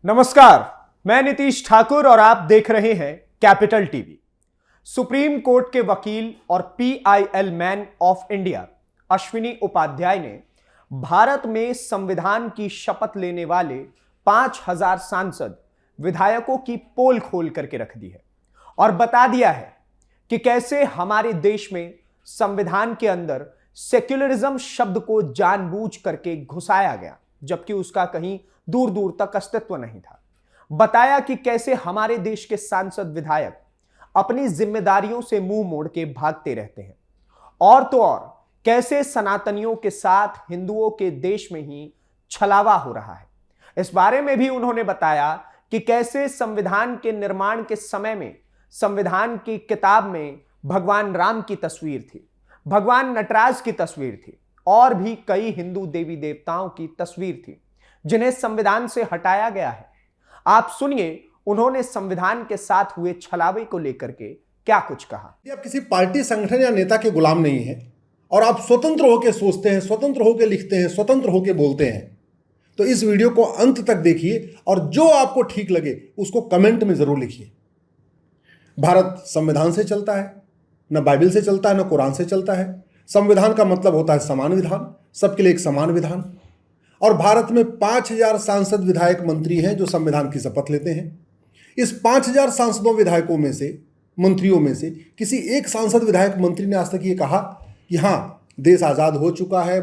नमस्कार, मैं नीतीश ठाकुर और आप देख रहे हैं कैपिटल टीवी। सुप्रीम कोर्ट के वकील और PIL man of India Ashwini Upadhyay ने भारत में संविधान की शपथ लेने वाले 5000 सांसद विधायकों की पोल खोल करके रख दी है और बता दिया है कि कैसे हमारे देश में संविधान के अंदर सेक्युलरिज्म शब्द को जानबूझ करके घुसाया गया, जबकि उसका कहीं दूर दूर तक अस्तित्व नहीं था। बताया कि कैसे हमारे देश के सांसद विधायक अपनी जिम्मेदारियों से मुंह मोड़ के भागते रहते हैं, और तो और कैसे सनातनियों के साथ हिंदुओं के देश में ही छलावा हो रहा है। इस बारे में भी उन्होंने बताया कि कैसे संविधान के निर्माण के समय में संविधान की किताब में भगवान राम की तस्वीर थी, भगवान नटराज की तस्वीर थी और भी कई हिंदू देवी देवताओं की तस्वीर थी जिन्हें संविधान से हटाया गया है। आप सुनिए उन्होंने संविधान के साथ हुए छलावे को लेकर के क्या कुछ कहा। आप किसी पार्टी, संगठन या नेता के गुलाम नहीं हैं और आप स्वतंत्र होकर सोचते हैं, स्वतंत्र होकर लिखते हैं, स्वतंत्र होकर बोलते हैं, तो इस वीडियो को अंत तक देखिए और जो आपको ठीक लगे उसको कमेंट में जरूर लिखिए। भारत संविधान से चलता है, न बाइबल से चलता है, न कुरान से चलता है। संविधान का मतलब होता है समान विधान, सबके लिए एक समान विधान। और भारत में 5000 सांसद, विधायक, मंत्री हैं जो संविधान की शपथ लेते हैं। इस 5000 सांसदों, विधायकों में से, मंत्रियों में से किसी एक सांसद, विधायक, मंत्री ने आज तक ये कहा कि हाँ, देश आज़ाद हो चुका है,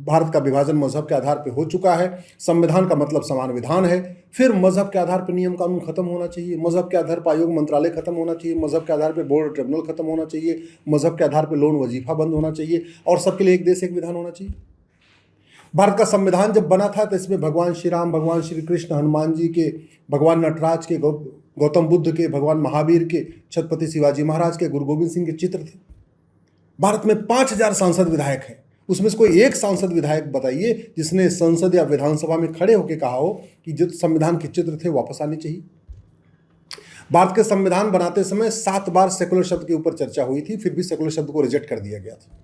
भारत का विभाजन मजहब के आधार पर हो चुका है, संविधान का मतलब समान विधान है, फिर मजहब के आधार पर नियम कानून खत्म होना चाहिए, मजहब के आधार पर आयोग मंत्रालय खत्म होना चाहिए, मजहब के आधार पर बोर्ड ट्रिब्यूनल खत्म होना चाहिए, मजहब के आधार पर लोन वजीफा बंद होना चाहिए और सबके लिए एक देश एक विधान होना चाहिए। भारत का संविधान जब बना था तो इसमें भगवान श्री राम, भगवान श्री कृष्ण, हनुमान जी के, भगवान नटराज के, गौतम बुद्ध के, भगवान महावीर के, छत्रपति शिवाजी महाराज के, गुरु गोविंद सिंह के चित्र थे। भारत में 5000 सांसद, विधायक हैं। उसमें से कोई एक सांसद, विधायक बताइए जिसने संसद या विधानसभा में खड़े होकर कहा हो कि जो संविधान के चित्र थे वापस आने चाहिए। भारत के संविधान बनाते समय 7 बार सेकुलर शब्द के ऊपर चर्चा हुई थी, फिर भी सेकुलर शब्द को रिजेक्ट कर दिया गया था।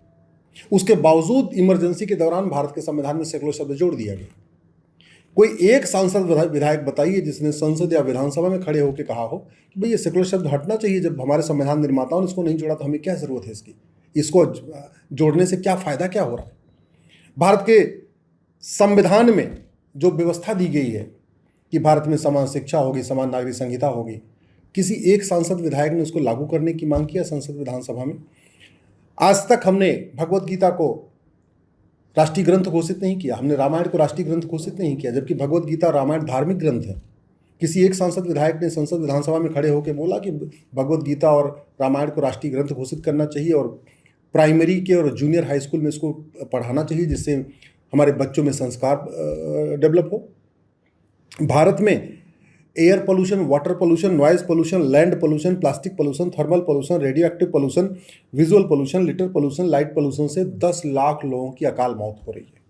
उसके बावजूद इमरजेंसी के दौरान भारत के संविधान में सेकुलर शब्द जोड़ दिया गया। कोई एक सांसद, विधायक बताइए जिसने संसद या विधानसभा में खड़े होकर कहा हो कि भाई ये सेकुलर शब्द हटना चाहिए, जब हमारे संविधान निर्माताओं ने इसको नहीं जोड़ा तो हमें क्या जरूरत है इसकी, इसको जोड़ने से क्या फायदा, क्या हो रहा है। भारत के संविधान में जो व्यवस्था दी गई है कि भारत में समान शिक्षा होगी, समान नागरिक संहिता होगी, किसी एक सांसद, विधायक ने उसको लागू करने की मांग किया संसद, विधानसभा में। आज तक हमने भगवत गीता को राष्ट्रीय ग्रंथ घोषित नहीं किया, हमने रामायण को राष्ट्रीय ग्रंथ घोषित नहीं किया, जबकि भगवत गीता और रामायण धार्मिक ग्रंथ है। किसी एक सांसद, विधायक ने संसद, विधानसभा में खड़े होकर बोला कि भगवत गीता और रामायण को राष्ट्रीय ग्रंथ घोषित करना चाहिए और प्राइमरी के और जूनियर हाई स्कूल में इसको पढ़ाना चाहिए जिससे हमारे बच्चों में संस्कार डेवलप हो। भारत में air pollution, water pollution, noise pollution, land pollution, plastic pollution, thermal pollution, radio active pollution, visual pollution, litre pollution, light pollution से 10 लाख लोगों की अकाल मौत हो रही है।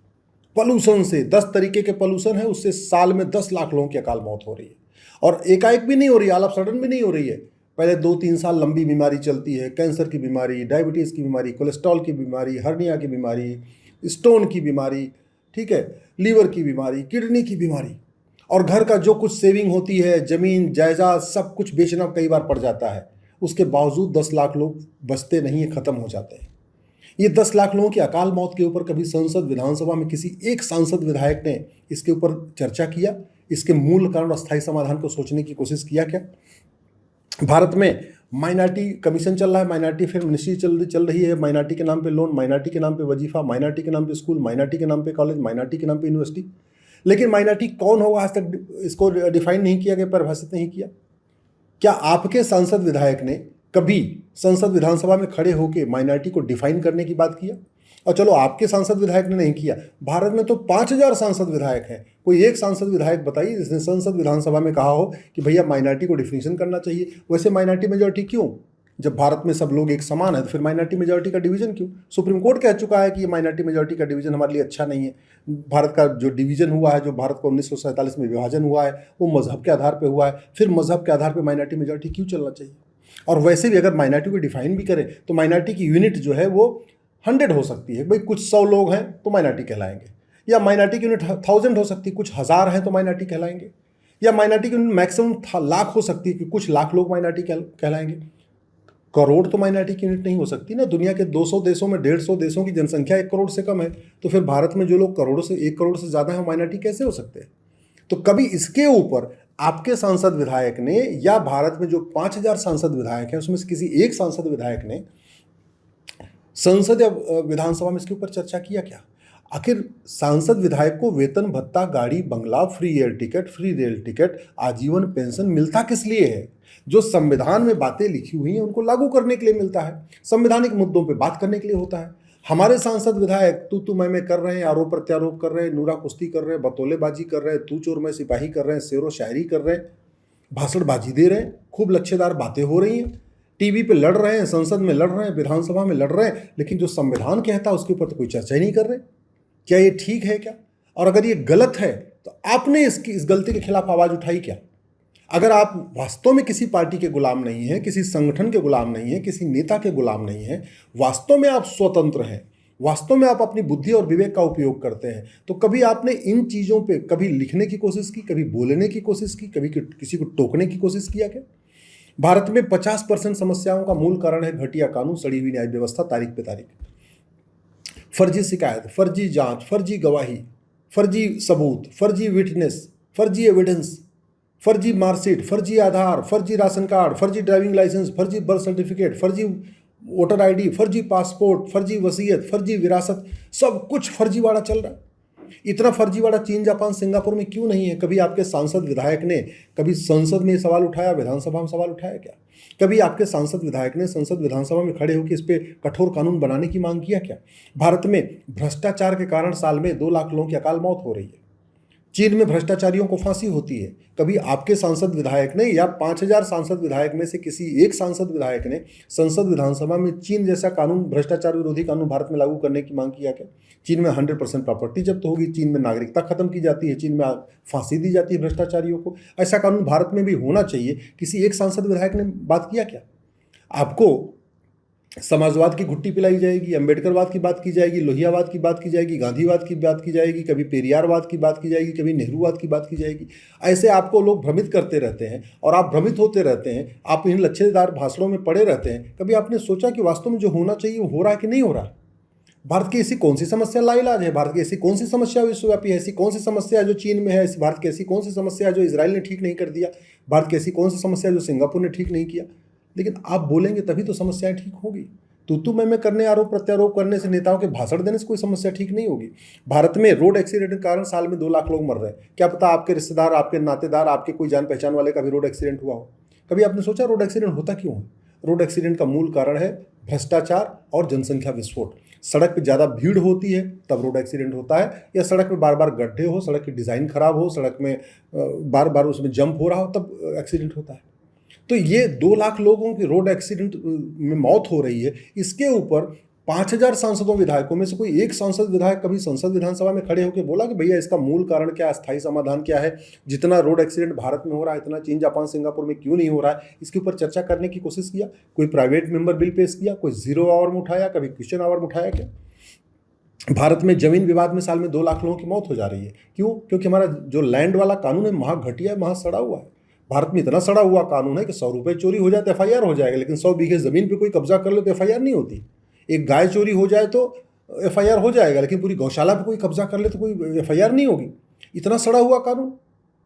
पोल्यूशन से 10 तरीके के पोल्यूशन है, उससे साल में 10 लाख लोगों की अकाल मौत हो रही है। और एकाएक भी नहीं हो रही है, ऑल ऑफ सडन भी नहीं हो रही है। पहले 2-3 साल लंबी बीमारी चलती है, कैंसर की बीमारी, डायबिटीज़ की बीमारी, कोलेस्ट्रॉल की बीमारी, हर्निया की बीमारी, स्टोन की बीमारी, ठीक है, लीवर की बीमारी, किडनी की बीमारी, और घर का जो कुछ सेविंग होती है, जमीन जायदाद सब कुछ बेचना कई बार पड़ जाता है। उसके बावजूद 10 लाख लोग बचते नहीं है, ख़त्म हो जाते हैं। ये 10 लाख लोगों की अकाल मौत के ऊपर कभी संसद, विधानसभा में किसी एक सांसद, विधायक ने इसके ऊपर चर्चा किया, इसके मूल कारण और स्थायी समाधान को सोचने की कोशिश किया क्या? भारत में माइनॉरिटी कमीशन चल रहा है, माइनॉरिटी फिल्म मिनिस्ट्री चल रही है, माइनॉरिटी के नाम पे लोन, माइनॉरिटी के नाम पे वजीफा, माइनॉरिटी के नाम पे स्कूल, माइनॉरिटी के नाम पे कॉलेज, माइनॉरिटी के नाम पे यूनिवर्सिटी। लेकिन माइनॉरिटी कौन होगा आज तक इसको डिफाइन नहीं किया गया, परिभाषित नहीं किया। क्या आपके सांसद, विधायक ने कभी संसद, विधानसभा में खड़े होकर माइनॉरिटी को डिफाइन करने की बात किया? और चलो आपके सांसद, विधायक ने नहीं किया, भारत में तो 5000 सांसद, विधायक हैं। कोई एक सांसद, विधायक बताइए जिसने संसद, विधानसभा में कहा हो कि भैया माइनॉरिटी को डिफिनेशन करना चाहिए। वैसे माइनॉरिटी मेजॉरिटी क्यों? जब भारत में सब लोग एक समान है तो फिर माइनॉरिटी मेजॉरिटी का डिवीजन क्यों? सुप्रीम कोर्ट कह चुका है कि ये माइनॉरिटी मेजॉरिटी का डिवीजन हमारे लिए अच्छा नहीं है। भारत का जो डिवीजन हुआ है, जो भारत को 1947 में विभाजन हुआ है, वो मजहब के आधार पर हुआ है। फिर मजहब के आधार पर माइनॉरिटी मेजॉरिटी क्यों चलना चाहिए? और वैसे भी अगर माइनॉरिटी को डिफाइन भी करें तो माइनॉरिटी की यूनिट जो है वो 100 हो सकती है। भाई कुछ 100 लोग हैं तो माइनॉरिटी कहलाएंगे, या माइनॉरिटी की यूनिट 1000 हो सकती है, कुछ 1000 हैं तो माइनॉरिटी कहलाएंगे। या माइनॉरिटी की मैक्सिमम लाख हो सकती है कि कुछ लाख लोग माइनॉरिटी कहलाएंगे। करोड़ तो माइनॉरिटी की यूनिट नहीं हो सकती ना। दुनिया के 200 देशों में 150 देशों की जनसंख्या 1 करोड़ से कम है, तो फिर भारत में जो लोग 1 करोड़ से ज़्यादा है माइनॉरिटी कैसे हो सकते हैं? तो कभी इसके ऊपर आपके सांसद विधायक ने या भारत में जो 5000 सांसद विधायक हैं उसमें से किसी एक सांसद विधायक ने संसद या विधानसभा में इसके ऊपर चर्चा किया क्या? आखिर सांसद विधायक को वेतन भत्ता, गाड़ी बंगला, free air ticket, free rail ticket, आजीवन पेंशन मिलता किस लिए है? जो संविधान में बातें लिखी हुई हैं उनको लागू करने के लिए मिलता है, संवैधानिक मुद्दों पे बात करने के लिए होता है। हमारे सांसद विधायक तू मैं कर रहे हैं, आरोप प्रत्यारोप कर रहे हैं, नूरा कुश्ती कर रहे हैं, बतौलेबाजी कर रहे हैं, तू चोर मैं सिपाही कर रहे हैं, शेरो शायरी कर रहे हैं, भाषणबाजी दे रहे हैं, खूब लच्छेदार बातें हो रही हैं, टीवी पे लड़ रहे हैं, संसद में लड़ रहे हैं, विधानसभा में लड़ रहे हैं, लेकिन जो संविधान कहता है उसके ऊपर तो कोई चर्चा ही नहीं कर रहे। क्या ये ठीक है क्या? और अगर ये गलत है तो आपने इस गलती के खिलाफ आवाज उठाई क्या? अगर आप वास्तव में किसी पार्टी के गुलाम नहीं हैं, किसी संगठन के गुलाम नहीं हैं, किसी नेता के गुलाम नहीं हैं, वास्तव में आप स्वतंत्र हैं, वास्तव में आप अपनी बुद्धि और विवेक का उपयोग करते हैं, तो कभी आपने इन चीज़ों पे कभी लिखने की कोशिश की, कभी बोलने की कोशिश की, कभी किसी को टोकने की कोशिश किया क्या? भारत में 50% समस्याओं का मूल कारण है घटिया कानून, सड़ी हुई न्याय व्यवस्था, तारीख पे तारीख, फर्जी शिकायत, फर्जी जांच, फर्जी गवाही, फर्जी सबूत, फर्जी विटनेस, फर्जी एविडेंस, फर्जी मार्कशीट, फर्जी आधार, फर्जी राशन कार्ड, फर्जी ड्राइविंग लाइसेंस, फर्जी बर्थ सर्टिफिकेट, फर्जी वोटर आईडी, फर्जी पासपोर्ट, फर्जी वसीयत, फर्जी विरासत, सब कुछ फर्जीवाड़ा चल रहा है। इतना फर्जीवाड़ा चीन, जापान, सिंगापुर में क्यों नहीं है? कभी आपके सांसद विधायक ने कभी संसद में सवाल उठाया, विधानसभा में सवाल उठाया क्या? कभी आपके सांसद विधायक ने संसद विधानसभा में खड़े होकर इस पे कठोर कानून बनाने की मांग किया क्या? भारत में भ्रष्टाचार के कारण साल में 2 लाख लोगों की अकाल मौत हो रही है। चीन में भ्रष्टाचारियों को फांसी होती है। कभी आपके सांसद विधायक ने या 5000 सांसद विधायक में से किसी एक सांसद विधायक ने संसद विधानसभा में चीन जैसा कानून, भ्रष्टाचार विरोधी कानून भारत में लागू करने की मांग किया क्या? चीन में 100% प्रॉपर्टी जब्त होगी, चीन में नागरिकता खत्म की जाती है, चीन में फांसी दी जाती है भ्रष्टाचारियों को। ऐसा कानून भारत में भी होना चाहिए। किसी एक सांसद विधायक ने बात किया क्या? आपको समाजवाद की घुट्टी पिलाई जाएगी, अंबेडकरवाद की बात की जाएगी, लोहियावाद की बात की जाएगी, गांधीवाद की बात की जाएगी, कभी पेरियारवाद की बात की जाएगी, कभी नेहरूवाद की बात की जाएगी। ऐसे आपको लोग भ्रमित करते रहते हैं और आप भ्रमित होते रहते हैं। आप इन लच्छेदार भाषणों में पड़े रहते हैं। कभी आपने सोचा कि वास्तव में जो होना चाहिए वो हो रहा है कि नहीं हो रहा? भारत की ऐसी कौन सी समस्या लाइलाज है? भारत की ऐसी कौन सी समस्या विश्वव्यापी है? ऐसी कौन सी समस्या है जो चीन में है? भारत की ऐसी कौन सी समस्या है जो इजराइल ने ठीक नहीं कर दिया? भारत की ऐसी कौन सी समस्या है जो सिंगापुर ने ठीक नहीं किया? लेकिन आप बोलेंगे तभी तो समस्याएं ठीक होगी। तू मैं करने, आरोप प्रत्यारोप करने से, नेताओं के भाषण देने से कोई समस्या ठीक नहीं होगी। भारत में रोड एक्सीडेंट के कारण साल में 2 लाख लोग मर रहे हैं। क्या पता आपके रिश्तेदार, आपके नातेदार, आपके कोई जान पहचान वाले का भी रोड एक्सीडेंट हुआ हो। कभी आपने सोचा रोड एक्सीडेंट होता क्यों है? रोड एक्सीडेंट का मूल कारण है भ्रष्टाचार और जनसंख्या विस्फोट। सड़क पर ज़्यादा भीड़ होती है तब रोड एक्सीडेंट होता है, या सड़क में बार बार गड्ढे हो, सड़क की डिज़ाइन खराब हो, सड़क में बार बार उसमें जंप हो रहा हो, तब एक्सीडेंट होता है। तो ये 2 लाख लोगों की रोड एक्सीडेंट में मौत हो रही है। इसके ऊपर 5000 सांसदों विधायकों में से कोई एक सांसद विधायक कभी संसद विधानसभा में खड़े होकर बोला कि भैया इसका मूल कारण क्या है, स्थायी समाधान क्या है? जितना रोड एक्सीडेंट भारत में हो रहा है इतना चीन, जापान, सिंगापुर में क्यों नहीं हो रहा है? इसके ऊपर चर्चा करने की कोशिश किया? कोई प्राइवेट मेंबर बिल पेश किया? कोई 0 आवर में उठाया? कभी क्वेश्चन आवर में उठाया क्या? भारत में जमीन विवाद में साल में 2 लाख लोगों की मौत हो जा रही है। क्यों? क्योंकि हमारा जो लैंड वाला कानून है महा घटिया है, महा सड़ा हुआ है। भारत में इतना सड़ा हुआ कानून है कि 100 रुपये चोरी हो जाए तो FIR हो जाएगा, लेकिन 100 बीघे जमीन पे कोई कब्जा कर ले तो FIR नहीं होती। एक गाय चोरी हो जाए तो FIR हो जाएगा, लेकिन पूरी गौशाला पे कोई कब्जा कर ले तो कोई FIR नहीं होगी। इतना सड़ा हुआ कानून।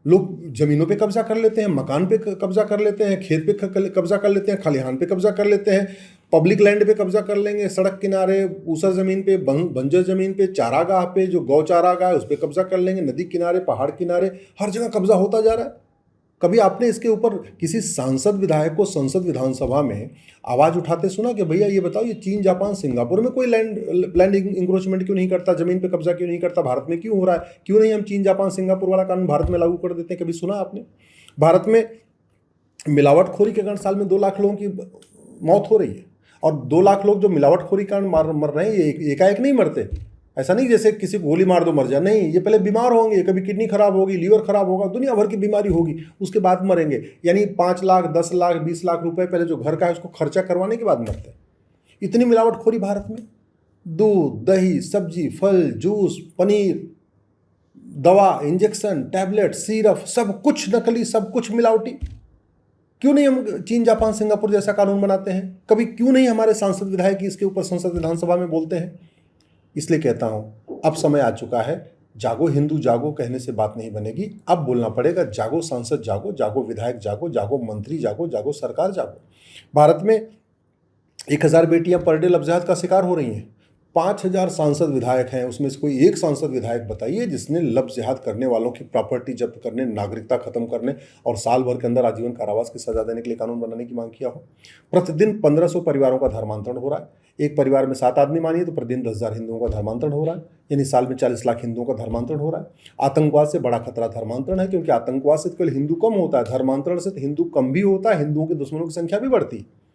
लोग जमीनों पे कब्जा कर लेते हैं, मकान पे कब्जा कर लेते हैं, खेत पे कब्जा कर लेते हैं, खलिहान पे कब्जा कर लेते हैं, पब्लिक लैंड पे कब्जा कर लेंगे, सड़क किनारे, ऊसर जमीन पे, बंजर जमीन पे, चारागाह पे, जो गौ चारागाह है उस पर कब्जा कर लेंगे, नदी किनारे, पहाड़ किनारे, हर जगह कब्जा होता जा रहा है। कभी आपने इसके ऊपर किसी सांसद विधायक को संसद विधानसभा में आवाज उठाते सुना कि भैया ये बताओ, ये चीन, जापान, सिंगापुर में कोई लैंड इंक्रोचमेंट क्यों नहीं करता, जमीन पे कब्जा क्यों नहीं करता? भारत में क्यों हो रहा है? क्यों नहीं हम चीन, जापान, सिंगापुर वाला कानून भारत में लागू कर देते हैं? कभी सुना आपने? भारत में मिलावटखोरी के कारण साल में 2 लाख लोगों की मौत हो रही है, और 2 लाख लोग जो मिलावटखोरी के कारण मर रहे हैं, ये एकाएक नहीं मरते। ऐसा नहीं जैसे किसी को गोली मार दो मर जाए, नहीं, ये पहले बीमार होंगे, कभी किडनी खराब होगी, लीवर खराब होगा, दुनिया भर की बीमारी होगी, उसके बाद मरेंगे। यानी 5 लाख, 10 लाख, 20 लाख रुपए पहले जो घर का है उसको खर्चा करवाने के बाद मरते हैं। इतनी मिलावटखोरी भारत में। दूध, दही, सब्जी, फल, जूस, पनीर, दवा, इंजेक्शन, टैबलेट, सिरप, सब कुछ नकली, सब कुछ मिलावटी। क्यों नहीं हम चीन, जापान, सिंगापुर जैसा कानून बनाते हैं? कभी क्यों नहीं हमारे सांसद विधायक इसके ऊपर संसद विधानसभा में बोलते हैं? इसलिए कहता हूं अब समय आ चुका है, जागो हिंदू जागो कहने से बात नहीं बनेगी। अब बोलना पड़ेगा जागो सांसद जागो, जागो विधायक जागो, जागो मंत्री जागो, जागो सरकार जागो। भारत में 1000 बेटियां पर डे लव जिहाद का शिकार हो रही हैं। 5000 सांसद विधायक हैं, उसमें से कोई एक सांसद विधायक बताइए जिसने लव जिहाद करने वालों की प्रॉपर्टी जब्त करने, नागरिकता खत्म करने और साल भर के अंदर आजीवन कारावास की सजा देने के लिए कानून बनाने की मांग किया हो। प्रतिदिन 1500 परिवारों का धर्मांतरण हो रहा है। एक परिवार में 7 आदमी मानिए तो प्रतिदिन 10,000 हिंदुओं का धर्मांतरण हो रहा है, यानी साल में 40 लाख हिंदुओं का धर्मांतरण हो रहा है। आतंकवाद से बड़ा खतरा धर्मांतरण है, क्योंकि आतंकवाद से केवल हिंदू कम होता है, धर्मांतरण से तो हिंदू कम भी होता है, हिंदुओं के दुश्मनों की संख्या भी बढ़ती है।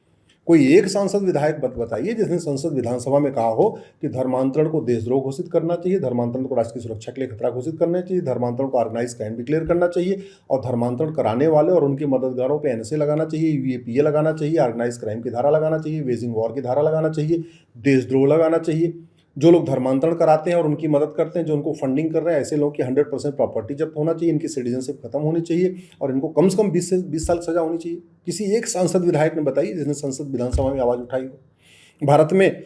कोई एक सांसद विधायक बताइए जिसने संसद विधानसभा में कहा हो कि धर्मांतरण को देशद्रोह घोषित करना चाहिए, धर्मांतरण को राष्ट्र की सुरक्षा के लिए खतरा घोषित करना चाहिए, धर्मांतरण को ऑर्गेनाइज क्राइम डिक्लेयर करना चाहिए और धर्मांतरण कराने वाले और उनके मददगारों पे एनएसए लगाना चाहिए, यूएपीए लगाना चाहिए, ऑर्गेनाइज क्राइम की धारा लगाना चाहिए, वेजिंग वॉर की धारा लगाना चाहिए, देशद्रोह लगाना चाहिए। जो लोग धर्मांतरण कराते हैं और उनकी मदद करते हैं, जो उनको फंडिंग कर रहे हैं, ऐसे लोगों की 100% प्रॉपर्टी जब्त होना चाहिए, इनकी सिटीजनशिप खत्म होनी चाहिए और इनको कम से कम 20 साल सजा होनी चाहिए। किसी एक सांसद विधायक ने बताइए जिसने संसद विधानसभा में आवाज उठाई हो। भारत में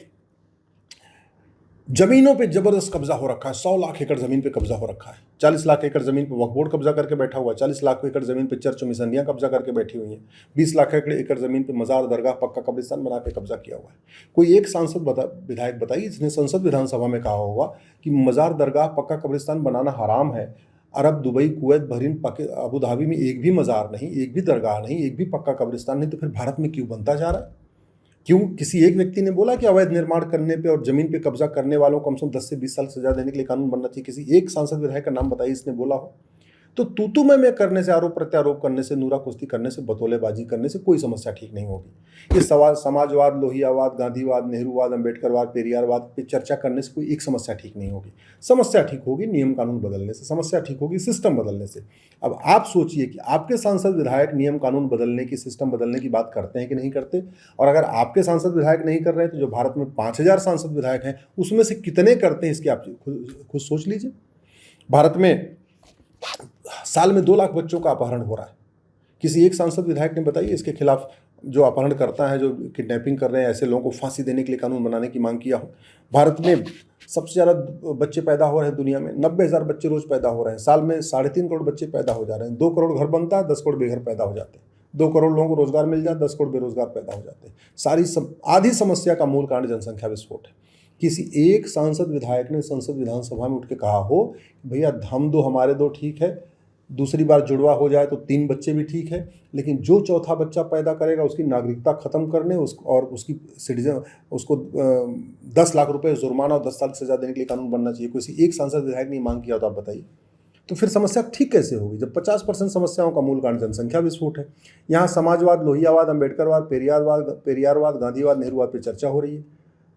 जमीनों पे जबरदस्त कब्जा हो रखा है। 100 लाख एकड़ जमीन पे कब्जा हो रखा है। 40 लाख एकड़ जमीन पे वक्फ बोर्ड कब्जा करके बैठा हुआ है। 40 लाख एकड़ जमीन पे चर्च मिशनियां कब्जा करके बैठी हुई हैं। 20 लाख एकड़ जमीन पे मजार, दरगाह, पक्का कब्रिस्तान बना के कब्जा किया हुआ है। कोई एक सांसद विधायक बताइए जिसने संसद विधानसभा में कहा होगा कि मजार, दरगाह, पक्का कब्रिस्तान बनाना हराम है। Arab, Dubai, Kuwait, Bahrain, Abu Dhabi में एक भी मजार नहीं, एक भी दरगाह नहीं, एक भी पक्का कब्रिस्तान नहीं, तो फिर भारत में क्यों बनता जा रहा है? क्यों किसी एक व्यक्ति ने बोला कि अवैध निर्माण करने पे और जमीन पे कब्जा करने वालों को कम से कम 10 से 20 साल सजा देने के लिए कानून बनना चाहिए? किसी एक सांसद विधायक का नाम बताइए इसने बोला हो। तो तू मैं करने से, आरोप प्रत्यारोप करने से, नूरा कुश्ती करने से, बतौलेबाजी करने से कोई समस्या ठीक नहीं होगी। ये सवाल समाजवाद, लोहियावाद, गांधीवाद, नेहरूवाद, अम्बेडकरवाद, पेरियारवाद पे चर्चा करने से कोई एक समस्या ठीक नहीं होगी। समस्या ठीक होगी नियम कानून बदलने से, समस्या ठीक होगी सिस्टम बदलने से। अब आप सोचिए कि आपके सांसद विधायक नियम कानून बदलने की, सिस्टम बदलने की बात करते हैं कि नहीं करते? और अगर आपके सांसद विधायक नहीं कर रहे हैं तो जो भारत में 5000 सांसद विधायक हैं उसमें से कितने करते हैं, इसकी आप खुद सोच लीजिए। भारत में साल में 2 लाख बच्चों का अपहरण हो रहा है। किसी एक सांसद विधायक ने बताइए इसके खिलाफ, जो अपहरण करता है, जो किडनैपिंग कर रहे हैं, ऐसे लोगों को फांसी देने के लिए कानून बनाने की मांग किया हो। भारत में सबसे ज़्यादा बच्चे पैदा हो रहे हैं दुनिया में, 90,000 बच्चे रोज पैदा हो रहे हैं। साल में 3.5 करोड़ बच्चे पैदा हो जा रहे हैं। 2 करोड़ घर बनता है, 10 करोड़ बेघर पैदा हो जाते हैं। 2 करोड़ लोगों को रोजगार मिल जाए, 10 करोड़ बेरोजगार पैदा हो जाते हैं। आधी समस्या का मूल कारण जनसंख्या विस्फोट है। किसी एक सांसद विधायक ने संसद विधानसभा में उठ के कहा हो भैया हम दो हमारे दो ठीक है, दूसरी बार जुड़वा हो जाए तो 3 बच्चे भी ठीक है, लेकिन जो चौथा बच्चा पैदा करेगा उसकी नागरिकता खत्म करने और उसकी सिटीजन उसको 10 लाख रुपए जुर्माना और 10 साल की सजा देने के लिए कानून बनना चाहिए। किसी एक सांसद विधायक ने मांग किया तो आप बताइए, तो फिर समस्या ठीक कैसे होगी जब 50% समस्याओं का मूल कारण जनसंख्या विस्फोट है। यहाँ समाजवाद, लोहियावाद, अम्बेडकरवाद, पेरियारवाद, गांधीवाद, नेहरूवाद पर चर्चा हो रही है,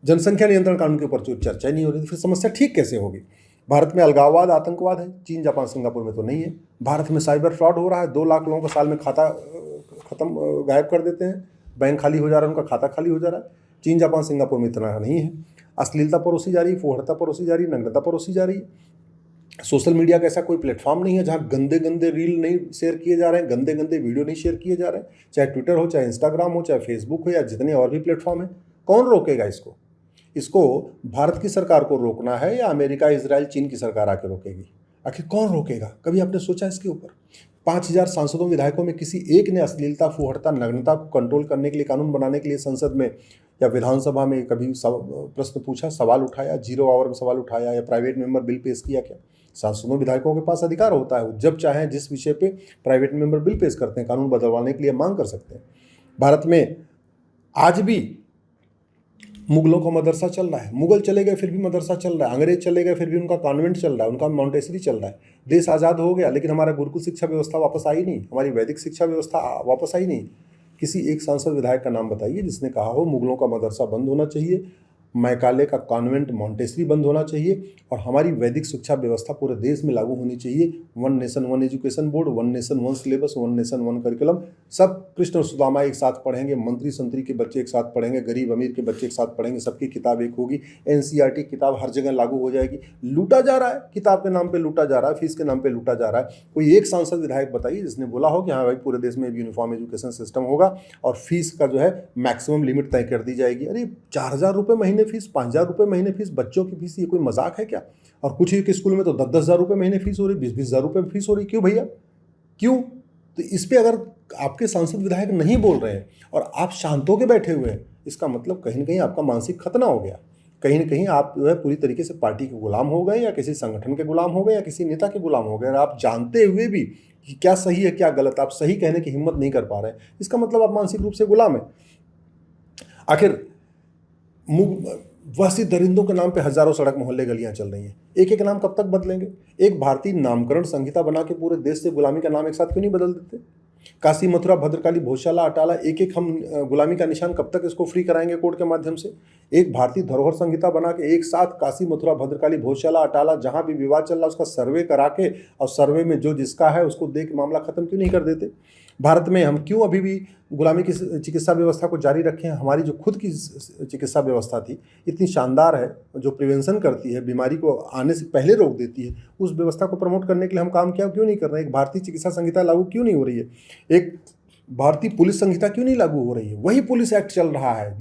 जनसंख्या नियंत्रण कानून के ऊपर चर्चा ही नहीं हो रही, तो फिर समस्या ठीक कैसे होगी? भारत में अलगाववाद, आतंकवाद है, चीन, जापान, सिंगापुर में तो नहीं है। भारत में साइबर फ्रॉड हो रहा है, 2 लाख लोगों का साल में खाता गायब कर देते हैं, बैंक खाली हो जा रहा है, उनका खाता खाली हो जा रहा है। चीन, जापान, सिंगापुर में इतना नहीं है। अश्लीलता परोसी जा रही है, फोहड़ता परोसी जा रही है, नग्नता परोसी जा रही है। सोशल मीडिया का ऐसा कोई प्लेटफॉर्म नहीं है जहाँ गंदे गंदे रील नहीं शेयर किए जा रहे हैं, गंदे गंदे वीडियो नहीं शेयर किए जा रहे हैं, चाहे ट्विटर हो, चाहे इंस्टाग्राम हो, चाहे फेसबुक हो, या जितने और भी प्लेटफॉर्म है। कौन रोकेगा इसको? इसको भारत की सरकार को रोकना है या अमेरिका, इजराइल, चीन की सरकार आके रोकेगी? आखिर कौन रोकेगा? कभी आपने सोचा इसके ऊपर? 5000 सांसदों विधायकों में किसी एक ने अश्लीलता, फुहड़ता, नग्नता को कंट्रोल करने के लिए, कानून बनाने के लिए संसद में या विधानसभा में कभी प्रश्न पूछा, सवाल उठाया, 0 आवर में सवाल उठाया या प्राइवेट मेंबर बिल पेश किया? क्या सांसदों विधायकों के पास अधिकार होता है, जब चाहे जिस विषय पे प्राइवेट मेंबर बिल पेश करते हैं, कानून बदलवाने के लिए मांग कर सकते हैं। भारत में आज भी मुगलों का मदरसा चल रहा है, मुगल चले गए फिर भी मदरसा चल रहा है, अंग्रेज चले गए फिर भी उनका कॉन्वेंट चल रहा है, उनका मॉन्टेसरी चल रहा है। देश आज़ाद हो गया लेकिन हमारा गुरुकुल शिक्षा व्यवस्था वापस आई नहीं, हमारी वैदिक शिक्षा व्यवस्था वापस आई नहीं। किसी एक सांसद विधायक का नाम बताइए जिसने कहा हो मुगलों का मदरसा बंद होना चाहिए, मैकाले का कॉन्वेंट मॉन्टेसरी बंद होना चाहिए और हमारी वैदिक शिक्षा व्यवस्था पूरे देश में लागू होनी चाहिए। One nation one education board, one nation one syllabus, one nation one curriculum, सब कृष्ण और सुदामा एक साथ पढ़ेंगे, मंत्री संतरी के बच्चे एक साथ पढ़ेंगे, गरीब अमीर के बच्चे एक साथ पढ़ेंगे, सबकी किताब एक होगी। एनसीईआरटी किताब हर जगह लागू हो जाएगी। लूटा जा रहा है, किताब के नाम पे लूटा जा रहा है, फीस के नाम पे लूटा जा रहा है। कोई एक सांसद विधायक बताइए जिसने बोला हो कि हाँ भाई पूरे देश में यूनिफॉर्म एजुकेशन सिस्टम होगा और फीस का जो है मैक्सिमम लिमिट तय कर दी जाएगी। अरे 4,000 रुपये महीने फीस, 5,000 रुपये महीने फीस, बच्चों की फीस, ये कोई मजाक है क्या? और कुछ ही के स्कूल में तो 10-10 हज़ार रुपये महीने फीस हो रही, 20-20 हज़ार रुपये फीस हो रही। क्यों भैया, क्यों? तो इस पे अगर आपके सांसद विधायक नहीं बोल रहे हैं और आप शांत होकर बैठे हुए हैं, इसका मतलब कहीं ना कहीं आपका मानसिक खतना हो गया। कहीं ना कहीं आप जो है पूरी तरीके से पार्टी के गुलाम हो गए या किसी संगठन के गुलाम हो गए या किसी नेता के गुलाम हो गए। और आप जानते हुए भी कि क्या सही है क्या गलत, आप सही कहने की हिम्मत नहीं कर पा रहे हैं, इसका मतलब आप मानसिक रूप से गुलाम हैं। आखिर वैसी दरिंदों के नाम पे हजारों सड़क मोहल्ले गलियां चल रही हैं। एक एक नाम कब तक बदलेंगे? एक भारतीय नामकरण संहिता बना के पूरे देश से गुलामी का नाम एक साथ क्यों नहीं बदल देते? काशी, मथुरा, भद्रकाली, भोजशाला, अटाला, एक एक हम गुलामी का निशान कब तक इसको फ्री कराएंगे कोर्ट के माध्यम से? एक भारतीय धरोहर संहिता बना के एक साथ काशी, मथुरा, भद्रकाली, भोजशाला, अटाला, जहां भी विवाद चल रहा है उसका सर्वे करा के और सर्वे में जो जिसका है उसको दे के मामला खत्म क्यों नहीं कर देते? भारत में हम क्यों अभी भी गुलामी की चिकित्सा व्यवस्था को जारी रखें? हमारी जो खुद की चिकित्सा व्यवस्था थी इतनी शानदार है, जो प्रिवेंशन करती है, बीमारी को आने से पहले रोक देती है, उस व्यवस्था को प्रमोट करने के लिए हम काम क्यों नहीं कर रहे हैं? एक भारतीय चिकित्सा संहिता लागू क्यों नहीं हो रही है? एक भारतीय पुलिस संहिता क्यों नहीं लागू हो रही है? वही पुलिस एक्ट चल रहा है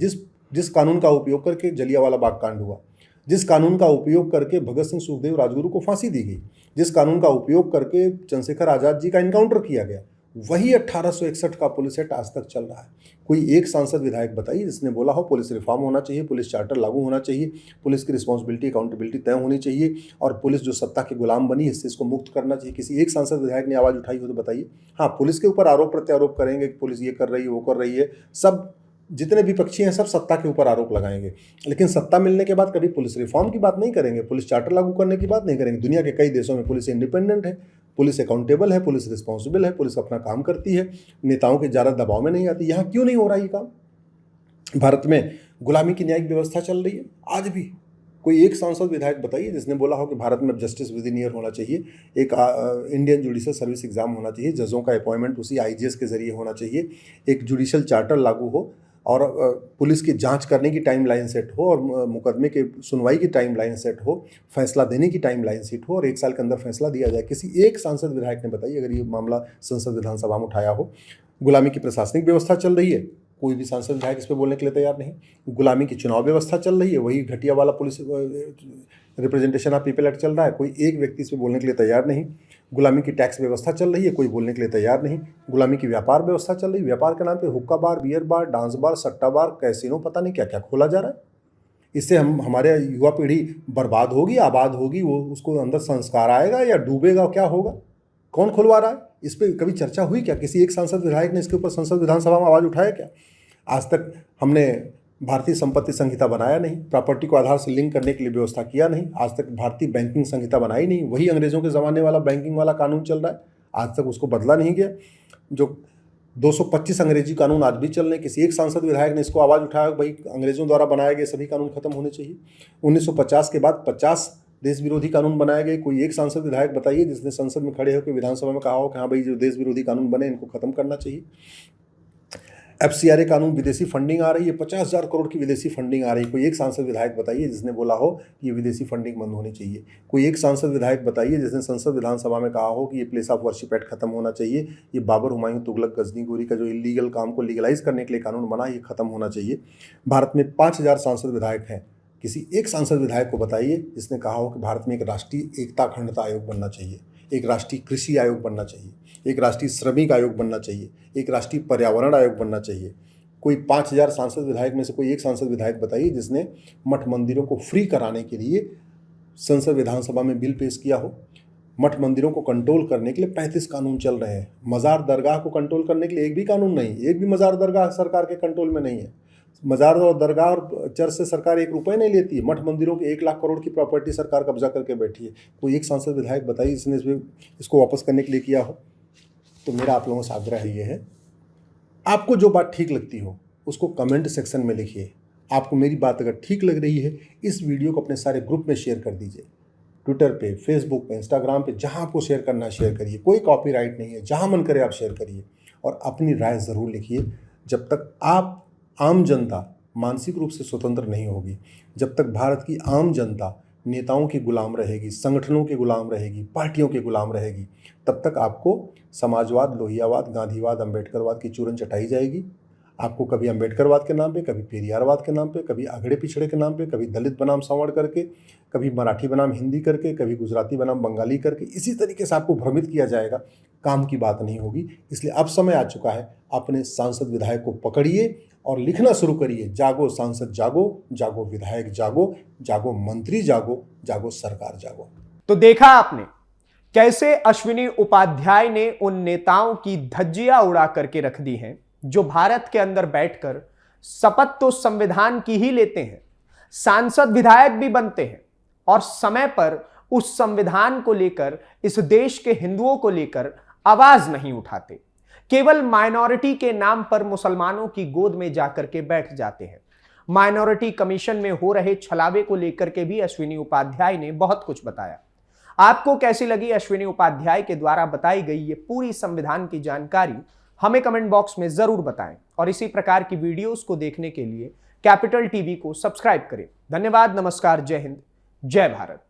जिस कानून का उपयोग करके जलियांवाला बाग कांड हुआ, जिस कानून का उपयोग करके भगत सिंह, सुखदेव, राजगुरु को फांसी दी गई, जिस कानून का उपयोग करके चंद्रशेखर आज़ाद जी का इनकाउंटर किया गया, वही 1861 का पुलिस एक्ट आज तक चल रहा है। कोई एक सांसद विधायक बताइए जिसने बोला हो पुलिस रिफॉर्म होना चाहिए, पुलिस चार्टर लागू होना चाहिए, पुलिस की रिस्पॉन्सिबिलिटी अकाउंटेबिलिटी तय होनी चाहिए और पुलिस जो सत्ता के गुलाम बनी है इससे इसको मुक्त करना चाहिए। किसी एक सांसद विधायक ने आवाज़ उठाई हो तो बताइए। हाँ, पुलिस के ऊपर आरोप प्रत्यारोप करेंगे कि पुलिस ये कर रही है वो कर रही है, सब जितने भी पक्षी हैं सब सत्ता के ऊपर आरोप लगाएंगे, लेकिन सत्ता मिलने के बाद कभी पुलिस रिफॉर्म की बात नहीं करेंगे, पुलिस चार्टर लागू करने की बात नहीं करेंगे। दुनिया के कई देशों में पुलिस इंडिपेंडेंट है, पुलिस अकाउंटेबल है, पुलिस रिस्पॉन्सिबल है, पुलिस अपना काम करती है, नेताओं के ज़्यादा दबाव में नहीं आती। यहाँ क्यों नहीं हो रहा ये काम? भारत में गुलामी की न्यायिक व्यवस्था चल रही है आज भी। कोई एक सांसद विधायक बताइए जिसने बोला हो कि भारत में जस्टिस विद इन ईयर होना चाहिए, एक इंडियन जुडिशल सर्विस एग्जाम होना चाहिए, जजों का अपॉइंटमेंट उसी आईजीएस के जरिए होना चाहिए, एक जुडिशल चार्टर लागू हो और पुलिस की जांच करने की टाइम लाइन सेट हो और मुकदमे के सुनवाई की टाइम लाइन सेट हो, फैसला देने की टाइम लाइन सेट हो और 1 साल के अंदर फैसला दिया जाए। किसी एक सांसद विधायक ने बताइए अगर ये मामला संसद विधानसभा में उठाया हो। गुलामी की प्रशासनिक व्यवस्था चल रही है, कोई भी सांसद विधायक इस पर बोलने के लिए तैयार नहीं। गुलामी की चुनाव व्यवस्था चल रही है, वही घटिया वाला police representation of people act चल रहा है, कोई एक व्यक्ति इस पर बोलने के लिए तैयार नहीं। गुलामी की टैक्स व्यवस्था चल रही है, कोई बोलने के लिए तैयार नहीं। गुलामी की व्यापार व्यवस्था चल रही है, व्यापार के नाम पे हुक्का बार, बियर बार, डांस बार, सट्टा बार, कैसीनो, पता नहीं क्या क्या खोला जा रहा है। इससे हमारे युवा पीढ़ी बर्बाद होगी, आबाद होगी, वो उसको अंदर संस्कार आएगा या डूबेगा, क्या होगा? कौन खुलवा रहा है? इस पर कभी चर्चा हुई क्या? किसी एक सांसद विधायक ने इसके ऊपर संसद विधानसभा में आवाज़ उठाया क्या? आज तक हमने भारतीय संपत्ति संहिता बनाया नहीं, प्रॉपर्टी को आधार से लिंक करने के लिए व्यवस्था किया नहीं, आज तक भारतीय बैंकिंग संहिता बनाई नहीं, वही अंग्रेजों के ज़माने वाला बैंकिंग वाला कानून चल रहा है, आज तक उसको बदला नहीं गया। जो 225 अंग्रेजी कानून आज भी चल रहे हैं, किसी एक सांसद विधायक ने इसको आवाज़ उठाया भाई अंग्रेजों द्वारा बनाए गए सभी कानून खत्म होने चाहिए। 1950 के बाद 50 देश विरोधी कानून बनाए गए, कोई एक सांसद विधायक बताइए जिसने संसद में खड़े होकर विधानसभा में कहा हो कि हाँ भाई जो देश विरोधी कानून बने इनको खत्म करना चाहिए। FCRA कानून, विदेशी फंडिंग आ रही है, 50,000 करोड़ की विदेशी फंडिंग आ रही है, कोई एक सांसद विधायक बताइए जिसने बोला हो कि ये विदेशी फंडिंग बंद होनी चाहिए। कोई एक सांसद विधायक बताइए जिसने संसद विधानसभा में कहा हो कि ये प्लेस ऑफ वर्शिप एक्ट खत्म होना चाहिए, ये बाबर, हुमायूं, तुगलक, गजनी, गोरी का जो इलीगल काम को लीगलाइज करने के लिए कानून बना ये खत्म होना चाहिए। भारत में 5,000 सांसद विधायक हैं, किसी एक सांसद विधायक को बताइए जिसने कहा हो कि भारत में एक राष्ट्रीय एकता अखंडता आयोग बनना चाहिए, एक राष्ट्रीय कृषि आयोग बनना चाहिए, एक राष्ट्रीय श्रमिक आयोग बनना चाहिए, एक राष्ट्रीय पर्यावरण आयोग बनना चाहिए। कोई 5,000 सांसद विधायक में से कोई एक सांसद विधायक बताइए जिसने मठ मंदिरों को फ्री कराने के लिए संसद विधानसभा में बिल पेश किया हो। मठ मंदिरों को कंट्रोल करने के लिए 35 कानून चल रहे हैं, मज़ार दरगाह को कंट्रोल करने के लिए एक भी कानून नहीं, एक भी मज़ार दरगाह सरकार के कंट्रोल में नहीं है। मज़ार और दरगाह और चर्च से सरकार 1 रुपये नहीं लेती है, मठ मंदिरों के 1 लाख करोड़ की प्रॉपर्टी सरकार कब्जा करके बैठी है। कोई एक सांसद विधायक बताइए जिसने इसको वापस करने के लिए किया हो। तो मेरा आप लोगों से आग्रह ये है, आपको जो बात ठीक लगती हो उसको कमेंट सेक्शन में लिखिए, आपको मेरी बात अगर ठीक लग रही है, इस वीडियो को अपने सारे ग्रुप में शेयर कर दीजिए। ट्विटर पे, फेसबुक पे, इंस्टाग्राम पे, जहां आपको शेयर करना है शेयर करिए। कोई कॉपीराइट नहीं है, जहां मन करे आप शेयर करिए और अपनी राय ज़रूर लिखिए। जब तक आप आम जनता मानसिक रूप से स्वतंत्र नहीं होगी, जब तक भारत की आम जनता नेताओं की गुलाम रहेगी, संगठनों के गुलाम रहेगी, पार्टियों के गुलाम रहेगी, तब तक आपको समाजवाद, लोहियावाद, गांधीवाद, अंबेडकरवाद की चूरन चटाई जाएगी। आपको कभी अंबेडकरवाद के नाम पे, कभी पेरियारवाद के नाम पे, कभी अगड़े पिछड़े के नाम पे, कभी दलित बनाम संवर्ण करके, कभी मराठी बनाम हिंदी करके, कभी गुजराती बनाम बंगाली करके, इसी तरीके से आपको भ्रमित किया जाएगा। काम की बात नहीं होगी। इसलिए अब समय आ चुका है, अपने सांसद विधायक को पकड़िए और लिखना शुरू करिए। जागो सांसद जागो, जागो विधायक जागो, जागो मंत्री जागो, जागो सरकार जागो। तो देखा आपने कैसे अश्विनी उपाध्याय ने उन नेताओं की धज्जियां उड़ा करके रख दी हैं जो भारत के अंदर बैठकर शपथ तो संविधान की ही लेते हैं, सांसद विधायक भी बनते हैं और समय पर उस संविधान को लेकर, इस देश के हिंदुओं को लेकर आवाज नहीं उठाते। केवल माइनॉरिटी के नाम पर मुसलमानों की गोद में जाकर के बैठ जाते हैं। माइनॉरिटी कमीशन में हो रहे छलावे को लेकर के भी अश्विनी उपाध्याय ने बहुत कुछ बताया। आपको कैसी लगी अश्विनी उपाध्याय के द्वारा बताई गई ये पूरी संविधान की जानकारी हमें कमेंट बॉक्स में जरूर बताएं और इसी प्रकार की वीडियोस को देखने के लिए कैपिटल टीवी को सब्सक्राइब करें। धन्यवाद, नमस्कार, जय हिंद, जय भारत।